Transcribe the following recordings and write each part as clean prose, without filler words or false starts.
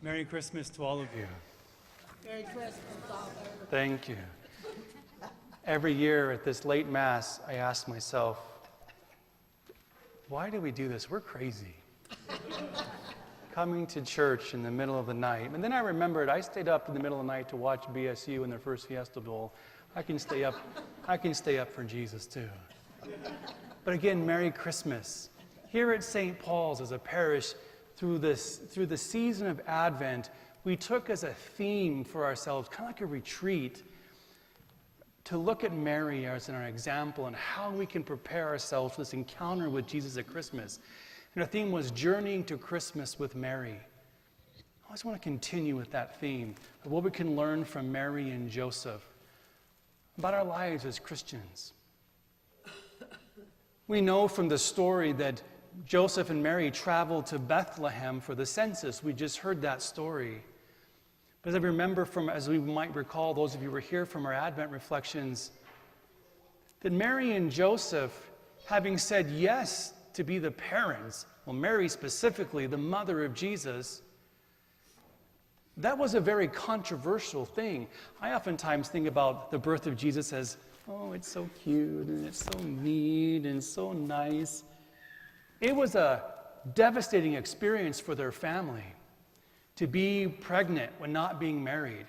Merry Christmas to all of you. Merry Christmas, Father. Thank you. Every year at this late Mass, I ask myself, why do we do this? We're crazy. Coming to church in the middle of the night. And then I remembered I stayed up in the middle of the night to watch BSU in their first Fiesta Bowl. I can stay up for Jesus too. But again, Merry Christmas. Here at St. Paul's as a parish, through the season of Advent, we took as a theme for ourselves, kind of like a retreat, to look at Mary as an example and how we can prepare ourselves for this encounter with Jesus at Christmas. And our theme was Journeying to Christmas with Mary. I always want to continue with that theme of what we can learn from Mary and Joseph about our lives as Christians. We know from the story that Joseph and Mary traveled to Bethlehem for the census. We just heard that story. But as I remember as we might recall, those of you who were here from our Advent reflections, that Mary and Joseph, having said yes to be the parents, well, Mary specifically, the mother of Jesus, that was a very controversial thing. I oftentimes think about the birth of Jesus as, oh, it's so cute, and it's so neat, and so nice. It was a devastating experience for their family to be pregnant when not being married.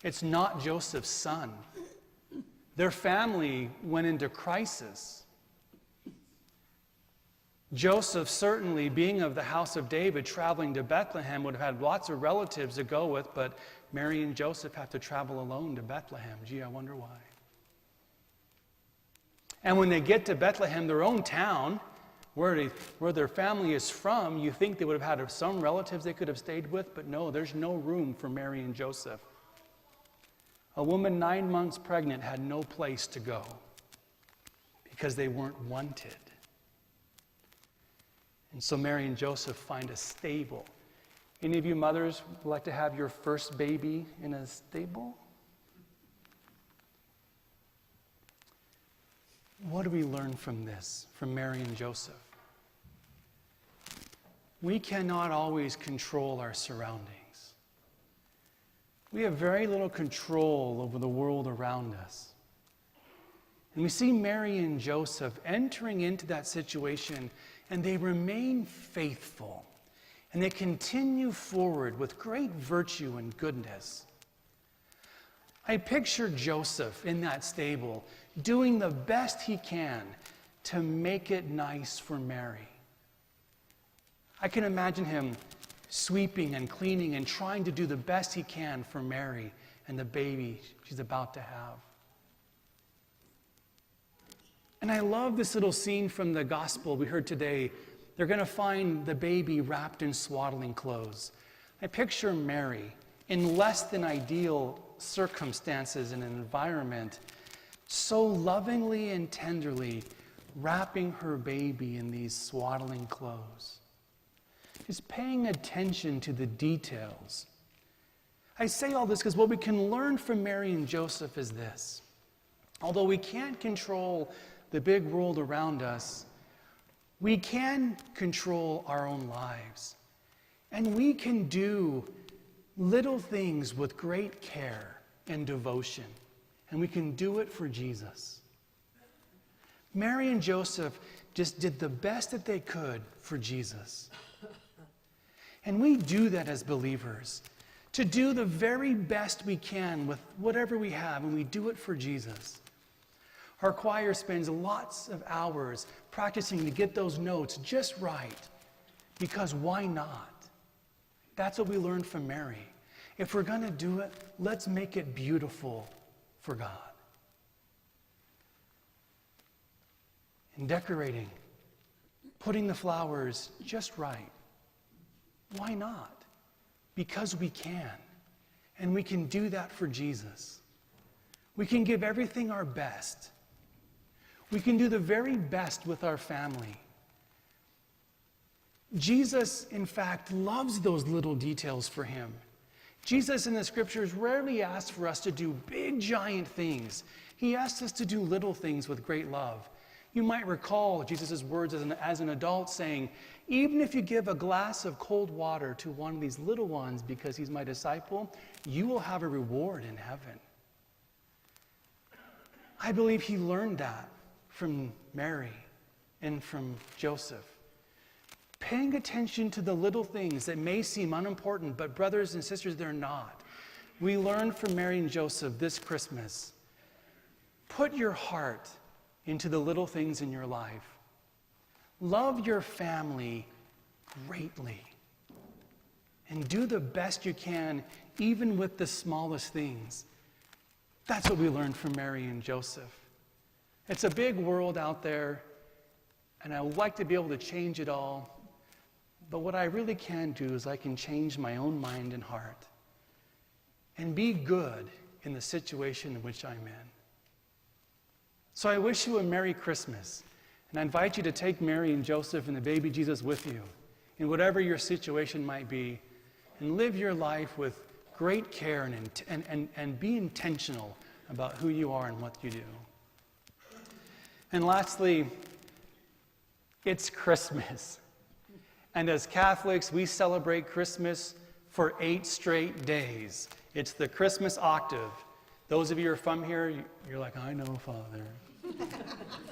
It's not Joseph's son. Their family went into crisis. Joseph, certainly being of the house of David, traveling to Bethlehem, would have had lots of relatives to go with, but Mary and Joseph have to travel alone to Bethlehem. Gee, I wonder why. And when they get to Bethlehem, their own town, where their family is from, you think they would have had some relatives they could have stayed with, but no, there's no room for Mary and Joseph. A woman 9 months pregnant had no place to go because they weren't wanted. And so Mary and Joseph find a stable. Any of you mothers would like to have your first baby in a stable? What do we learn from this, from Mary and Joseph? We cannot always control our surroundings. We have very little control over the world around us. And we see Mary and Joseph entering into that situation, and they remain faithful. And they continue forward with great virtue and goodness. I picture Joseph in that stable doing the best he can to make it nice for Mary. I can imagine him sweeping and cleaning and trying to do the best he can for Mary and the baby she's about to have. And I love this little scene from the gospel we heard today. They're going to find the baby wrapped in swaddling clothes. I picture Mary in less than ideal circumstances and an environment, so lovingly and tenderly wrapping her baby in these swaddling clothes. Just paying attention to the details. I say all this because what we can learn from Mary and Joseph is this. Although we can't control the big world around us, we can control our own lives. And we can do little things with great care and devotion. And we can do it for Jesus. Mary and Joseph just did the best that they could for Jesus. And we do that as believers, to do the very best we can with whatever we have, and we do it for Jesus. Our choir spends lots of hours practicing to get those notes just right, because why not? That's what we learned from Mary. If we're going to do it, let's make it beautiful for God. And decorating, putting the flowers just right. Why not? Because we can. And we can do that for Jesus. We can give everything our best. We can do the very best with our family. Jesus, in fact, loves those little details for him. Jesus in the scriptures rarely asks for us to do big, giant things. He asks us to do little things with great love. You might recall Jesus' words as an adult saying, Even if you give a glass of cold water to one of these little ones because he's my disciple, you will have a reward in heaven. I believe he learned that from Mary and from Joseph. Paying attention to the little things that may seem unimportant, but brothers and sisters, they're not. We learned from Mary and Joseph this Christmas. Put your heart into the little things in your life. Love your family greatly. And do the best you can, even with the smallest things. That's what we learned from Mary and Joseph. It's a big world out there, and I would like to be able to change it all. But what I really can do is I can change my own mind and heart and be good in the situation in which I'm in. So I wish you a Merry Christmas, and I invite you to take Mary and Joseph and the baby Jesus with you in whatever your situation might be, and live your life with great care and be intentional about who you are and what you do. And lastly, it's Christmas. And as Catholics, we celebrate Christmas for 8 straight days. It's the Christmas octave. Those of you who are from here, you're like, I know, Father.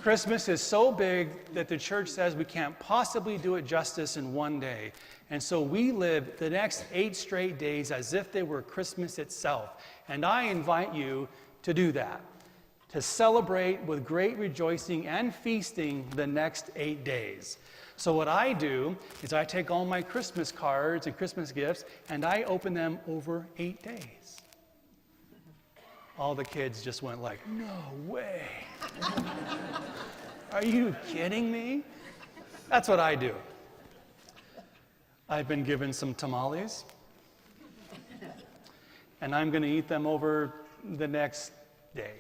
Christmas is so big that the church says we can't possibly do it justice in one day. And so we live the next 8 straight days as if they were Christmas itself. And I invite you to do that, to celebrate with great rejoicing and feasting the next 8 days. So what I do is I take all my Christmas cards and Christmas gifts and I open them over 8 days. All the kids just went like, no way. Are you kidding me? That's what I do. I've been given some tamales, and I'm going to eat them over the next day.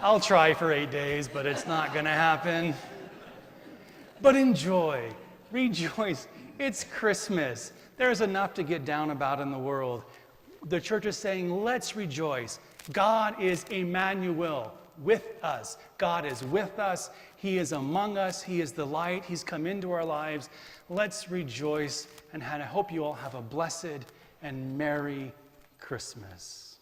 I'll try for 8 days, but it's not going to happen. But enjoy, rejoice. It's Christmas. There's enough to get down about in the world. The church is saying, let's rejoice. God is Emmanuel, with us. God is with us. He is among us. He is the light. He's come into our lives. Let's rejoice, and I hope you all have a blessed and Merry Christmas.